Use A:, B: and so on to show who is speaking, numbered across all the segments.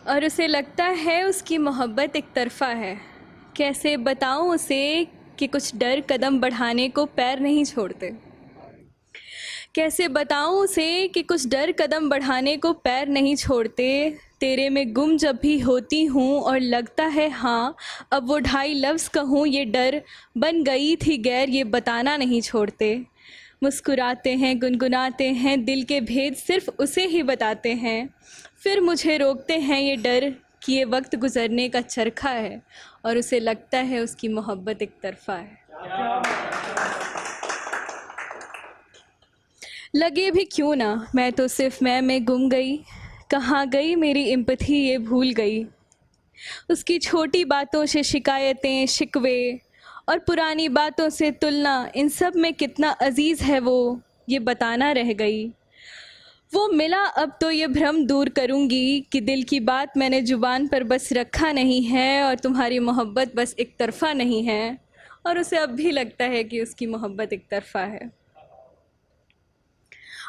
A: और उसे लगता है उसकी मोहब्बत एक तरफ़ा है। कैसे बताऊं उसे कि कुछ डर कदम बढ़ाने को पैर नहीं छोड़ते। कैसे बताऊं उसे कि कुछ डर कदम बढ़ाने को पैर नहीं छोड़ते। तेरे में गुम जब भी होती हूँ और लगता है हाँ अब वो ढाई लफ्ज़ कहूँ, ये डर बन गई थी गैर, ये बताना नहीं छोड़ते। मुस्कुराते हैं, गुनगुनाते हैं, दिल के भेद सिर्फ़ उसे ही बताते हैं। फिर मुझे रोकते हैं ये डर कि ये वक्त गुज़रने का चरखा है, और उसे लगता है उसकी मोहब्बत एक तरफ़ा है। लगे भी क्यों ना, मैं तो सिर्फ मैं में गुम गई। कहाँ गई मेरी एम्पैथी, ये भूल गई। उसकी छोटी बातों से शिकायतें, शिकवे और पुरानी बातों से तुलना, इन सब में कितना अजीज़ है वो, ये बताना रह गई। वो मिला अब तो ये भ्रम दूर करूँगी कि दिल की बात मैंने ज़ुबान पर बस रखा नहीं है, और तुम्हारी मोहब्बत बस एक तरफ़ा नहीं है। और उसे अब भी लगता है कि उसकी मोहब्बत एक तरफ़ा है।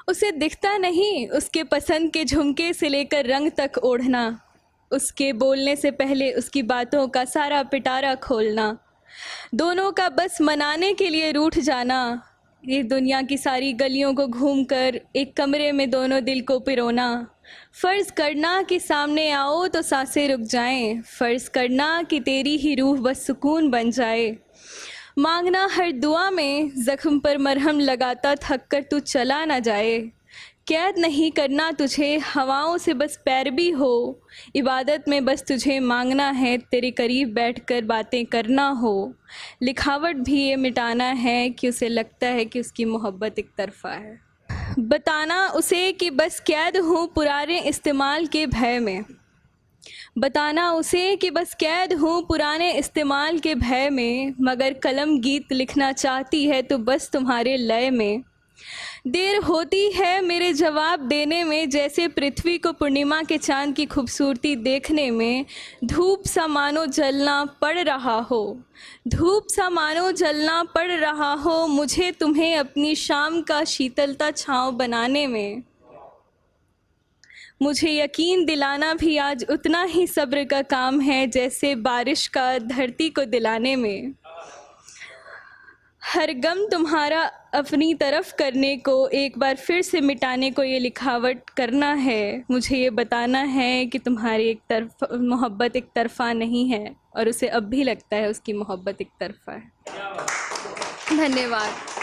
A: उसे दिखता नहीं उसके पसंद के झुमके से लेकर रंग तक ओढ़ना, उसके बोलने से पहले उसकी बातों का सारा पिटारा खोलना, दोनों का बस मनाने के लिए रूठ जाना, ये दुनिया की सारी गलियों को घूमकर एक कमरे में दोनों दिल को पिरोना। फ़र्ज़ करना कि सामने आओ तो सांसें रुक जाएं, फ़र्ज़ करना कि तेरी ही रूह बस सुकून बन जाए। मांगना हर दुआ में ज़ख्म पर मरहम लगाता थक कर तू चला ना जाए। कैद नहीं करना तुझे हवाओं से बस पैरवी हो, इबादत में बस तुझे मांगना है तेरे करीब बैठकर बातें करना हो। लिखावट भी ये मिटाना है कि उसे लगता है कि उसकी मोहब्बत एक तरफ़ा है। बताना उसे कि बस कैद हूँ पुराने इस्तेमाल के भय में। बताना उसे कि बस कैद हूँ पुराने इस्तेमाल के भय में, मगर कलम गीत लिखना चाहती है तो बस तुम्हारे लय में। देर होती है मेरे जवाब देने में, जैसे पृथ्वी को पूर्णिमा के चांद की खूबसूरती देखने में। धूप सा मानो जलना पड़ रहा हो, धूप सा मानो जलना पड़ रहा हो मुझे तुम्हें अपनी शाम का शीतलता छाँव बनाने में। मुझे यकीन दिलाना भी आज उतना ही सब्र का काम है जैसे बारिश का धरती को दिलाने में। हर गम तुम्हारा अपनी तरफ करने को, एक बार फिर से मिटाने को ये लिखावट करना है। मुझे ये बताना है कि तुम्हारी एक तरफ मोहब्बत एक तरफ़ा नहीं है, और उसे अब भी लगता है उसकी मोहब्बत एक तरफ़ा है। धन्यवाद।